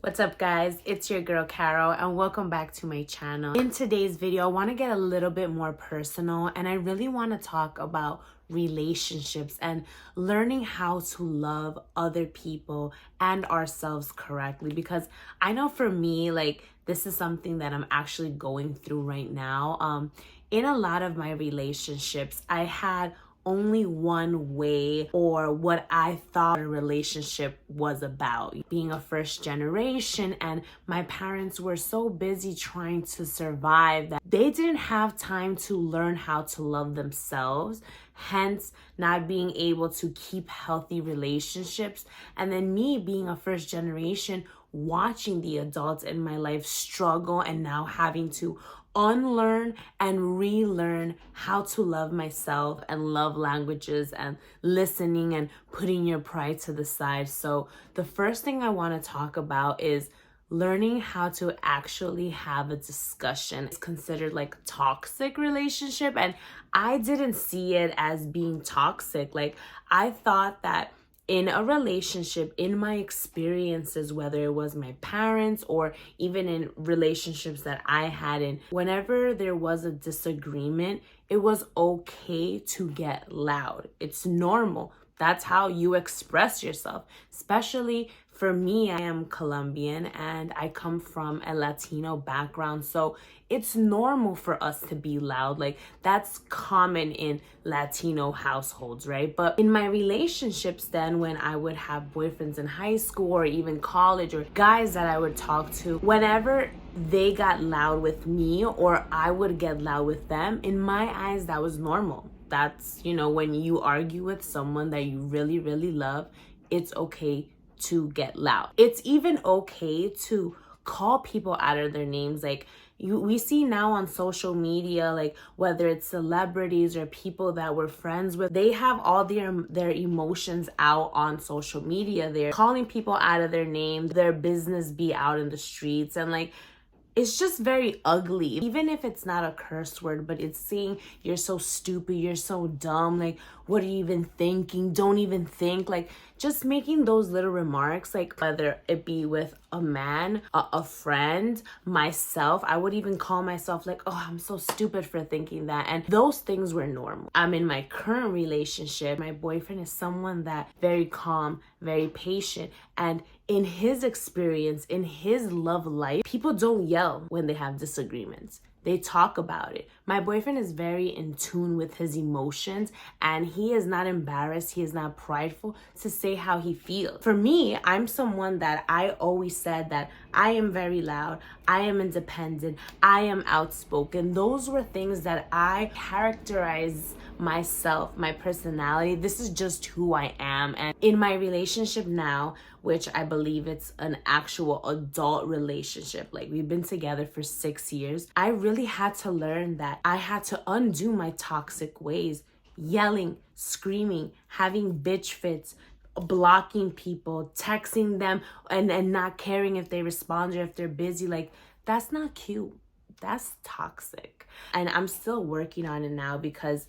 What's up, guys? It's your girl Carol and welcome back to my channel. In today's video, I want to get a little bit more personal and I really want to talk about relationships and learning how to love other people and ourselves correctly, because I know for me, this is something that I'm actually going through right now. In a lot of my relationships, I had only one way or what I thought a relationship was about. Being a first generation and my parents were so busy trying to survive that they didn't have time to learn how to love themselves, hence not being able to keep healthy relationships. And then me being a first generation, watching the adults in my life struggle and now having to unlearn and relearn how to love myself and love languages and listening and putting your pride to the side. So the first thing I want to talk about is learning how to actually have a discussion. It's considered like a toxic relationship, and I didn't see it as being toxic. I thought that in a relationship, in my experiences, whether it was my parents or even in relationships that I had in, whenever there was a disagreement, it was okay to get loud. It's normal. That's how you express yourself. Especially for me, I am Colombian and I come from a Latino background. So it's normal for us to be loud. That's common in Latino households, right? But in my relationships then, when I would have boyfriends in high school or even college, or guys that I would talk to, whenever they got loud with me or I would get loud with them, in my eyes, that was normal. That's, when you argue with someone that you really, really love, it's okay to get loud. It's even okay to call people out of their names. We see now on social media, whether it's celebrities or people that we're friends with, they have all their emotions out on social media. They're calling people out of their names, their business be out in the streets, and it's just very ugly. Even if it's not a curse word, but it's saying you're so stupid, you're so dumb, what are you even thinking? Don't even think. Just making those little remarks, whether it be with a man, a friend, myself, I would even call myself oh, I'm so stupid for thinking that. And those things were normal. I'm in my current relationship. My boyfriend is someone that very calm, very patient. And in his experience, in his love life, people don't yell when they have disagreements. They talk about it. My boyfriend is very in tune with his emotions and he is not embarrassed. He is not prideful to say how he feels. For me, I'm someone that I always said that I am very loud. I am independent. I am outspoken. Those were things that I characterize myself, my personality. This is just who I am. And in my relationship now, which I believe it's an actual adult relationship, we've been together for 6 years, I really had to learn that I had to undo my toxic ways, yelling, screaming, having bitch fits, blocking people, texting them and not caring if they respond or if they're busy. That's not cute. That's toxic. And I'm still working on it now, because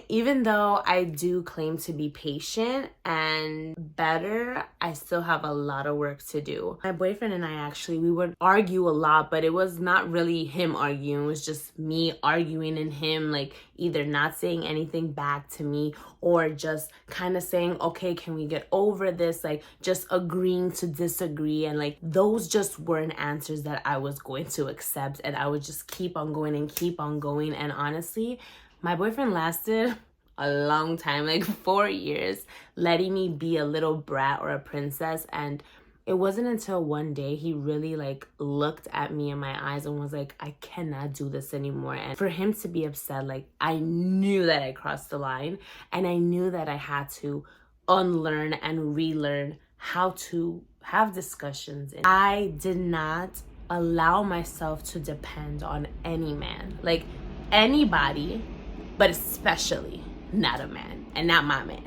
even though I do claim to be patient and better, I still have a lot of work to do. My boyfriend and I we would argue a lot, but it was not really him arguing. It was just me arguing and him either not saying anything back to me or just kind of saying, okay, can we get over this? Just agreeing to disagree. And those just weren't answers that I was going to accept. And I would just keep on going and keep on going. And honestly, my boyfriend lasted a long time, 4 years, letting me be a little brat or a princess. And it wasn't until one day he really looked at me in my eyes and was like, I cannot do this anymore. And for him to be upset, I knew that I crossed the line and I knew that I had to unlearn and relearn how to have discussions. And I did not allow myself to depend on any man, anybody, but especially not a man and not my man.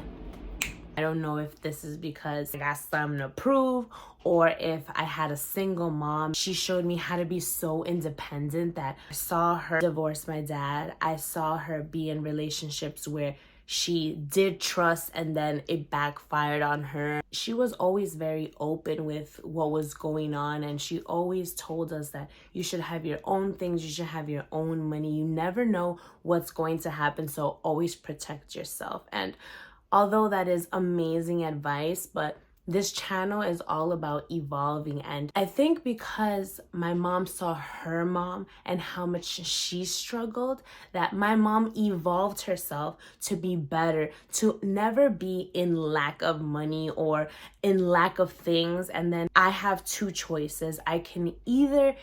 I don't know if this is because I got something to prove or if I had a single mom. She showed me how to be so independent that I saw her divorce my dad. I saw her be in relationships where she did trust and then it backfired on her. She was always very open with what was going on, and she always told us that you should have your own things, you should have your own money. You never know what's going to happen, so always protect yourself. And although that is amazing advice, but this channel is all about evolving. And I think because my mom saw her mom and how much she struggled, that my mom evolved herself to be better, to never be in lack of money or in lack of things. And then I have two choices. I can either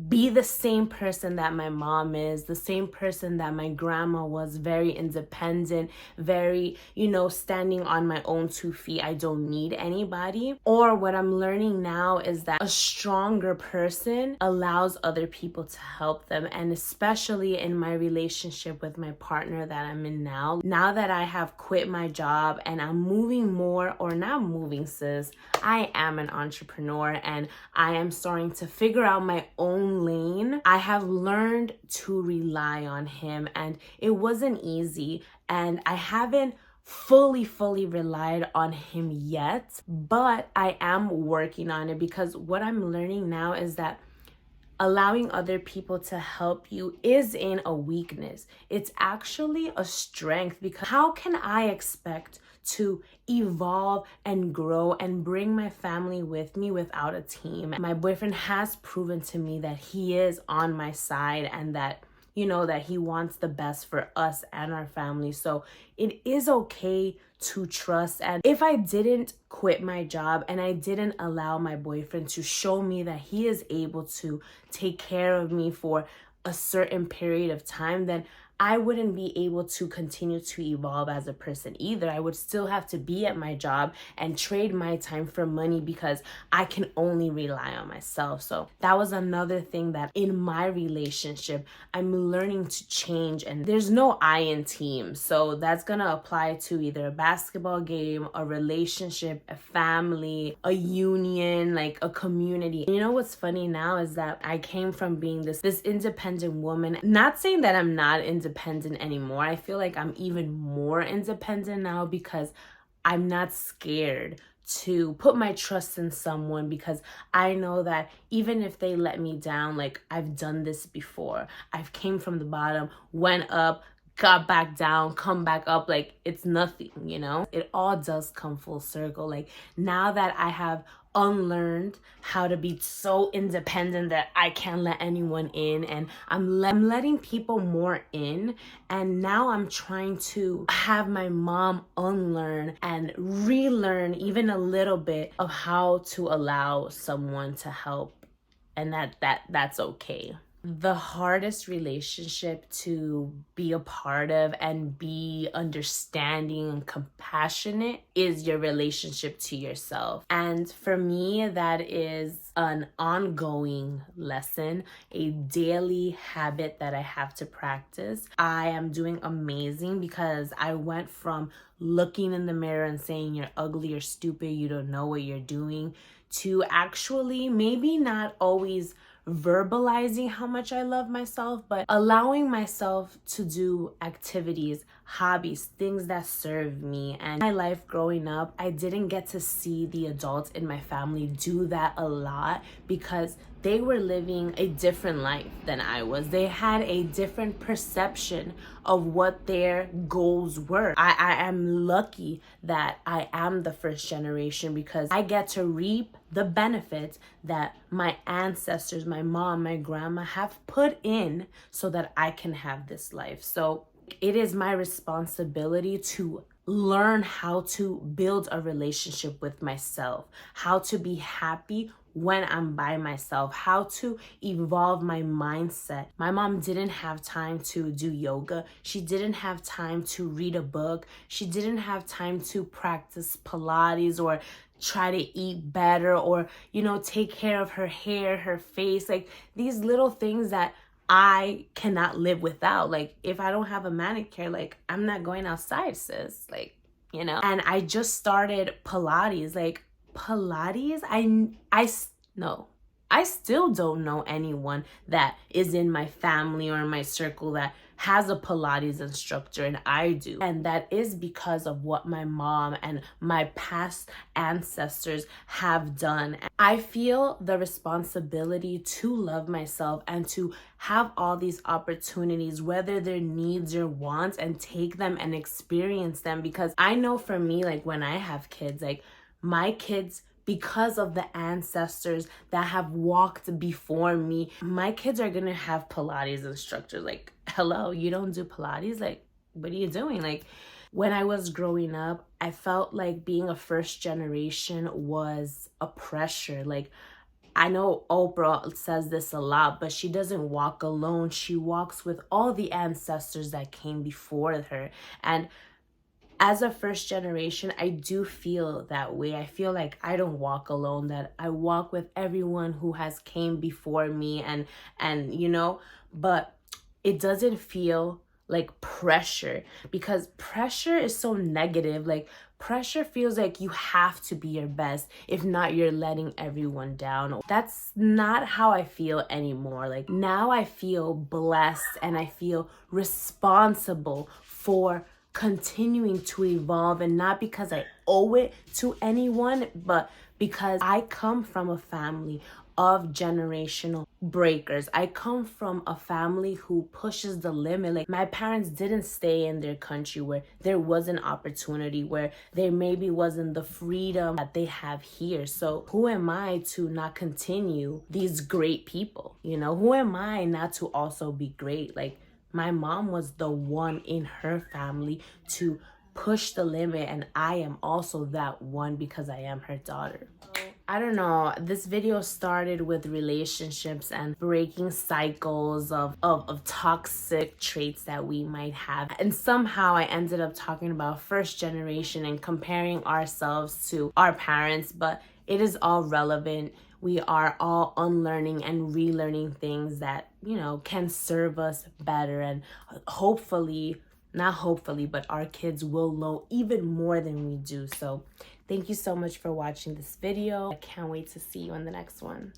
be the same person that my mom is, the same person that my grandma was, very independent, very, standing on my own 2 feet. I don't need anybody. Or what I'm learning now is that a stronger person allows other people to help them. And especially in my relationship with my partner that I'm in now that I have quit my job and I'm moving more, or not moving, sis, I am an entrepreneur and I am starting to figure out my own lane. I have learned to rely on him, and it wasn't easy, and I haven't fully relied on him yet, but I am working on it, because what I'm learning now is that allowing other people to help you isn't a weakness. It's actually a strength, because how can I expect to evolve and grow and bring my family with me without a team? My boyfriend has proven to me that he is on my side, and that that he wants the best for us and our family. So it is okay to trust. And if I didn't quit my job and I didn't allow my boyfriend to show me that he is able to take care of me for a certain period of time, then I wouldn't be able to continue to evolve as a person either. I would still have to be at my job and trade my time for money, because I can only rely on myself. So that was another thing that in my relationship, I'm learning to change. And there's no I in team. So that's going to apply to either a basketball game, a relationship, a family, a union, like a community. You know what's funny now is that I came from being this independent woman. Not saying that I'm not independent anymore. I feel like I'm even more independent now, because I'm not scared to put my trust in someone, because I know that even if they let me down, like I've done this before. I've came from the bottom, went up, got back down, come back up. Like it's nothing, It all does come full circle. Like now that I have unlearned how to be so independent that I can't let anyone in, and I'm letting people more in, and now I'm trying to have my mom unlearn and relearn even a little bit of how to allow someone to help, and that's okay. The hardest relationship to be a part of and be understanding and compassionate is your relationship to yourself. And for me, that is an ongoing lesson, a daily habit that I have to practice. I am doing amazing, because I went from looking in the mirror and saying you're ugly, you're stupid, you don't know what you're doing, to actually maybe not always verbalizing how much I love myself, but allowing myself to do activities, hobbies, things that serve me. And my life growing up, I didn't get to see the adults in my family do that a lot, because they were living a different life than I was. They had a different perception of what their goals were. I am lucky that I am the first generation, because I get to reap the benefits that my ancestors, my mom, my grandma have put in so that I can have this life. So it is my responsibility to learn how to build a relationship with myself, how to be happy when I'm by myself, how to evolve my mindset. My mom didn't have time to do yoga. She didn't have time to read a book. She didn't have time to practice Pilates or try to eat better, or, take care of her hair, her face, like these little things that I cannot live without. Like if I don't have a manicure, like I'm not going outside, sis, and I just started Pilates. Like Pilates, I still don't know anyone that is in my family or in my circle that has a Pilates instructor and I do. And that is because of what my mom and my past ancestors have done. I feel the responsibility to love myself and to have all these opportunities, whether they're needs or wants, and take them and experience them. Because I know for me, like when I have kids, like my kids, because of the ancestors that have walked before me, my kids are gonna have Pilates instructors. Like, hello, you don't do Pilates? Like, what are you doing? Like, when I was growing up, I felt like being a first generation was a pressure. Like, I know Oprah says this a lot, but she doesn't walk alone. She walks with all the ancestors that came before her. And as a first generation, I do feel that way. I feel like I don't walk alone, that I walk with everyone who has came before me, and you know, but it doesn't feel like pressure, because pressure is so negative. Like pressure feels like you have to be your best, if not you're letting everyone down. That's not how I feel anymore. Like now I feel blessed and I feel responsible for continuing to evolve, and not because I owe it to anyone, but because I come from a family of generational breakers. I come from a family who pushes the limit. Like my parents didn't stay in their country where there was an opportunity, where there maybe wasn't the freedom that they have here. So who am I to not continue these great people? You know, who am I not to also be great? Like my mom was the one in her family to push the limit, and I am also that one because I am her daughter. I don't know, this video started with relationships and breaking cycles of toxic traits that we might have. And somehow I ended up talking about first generation and comparing ourselves to our parents, but it is all relevant. We are all unlearning and relearning things that, you know, can serve us better. And hopefully, not hopefully, but our kids will know even more than we do. So thank you so much for watching this video. I can't wait to see you in the next one.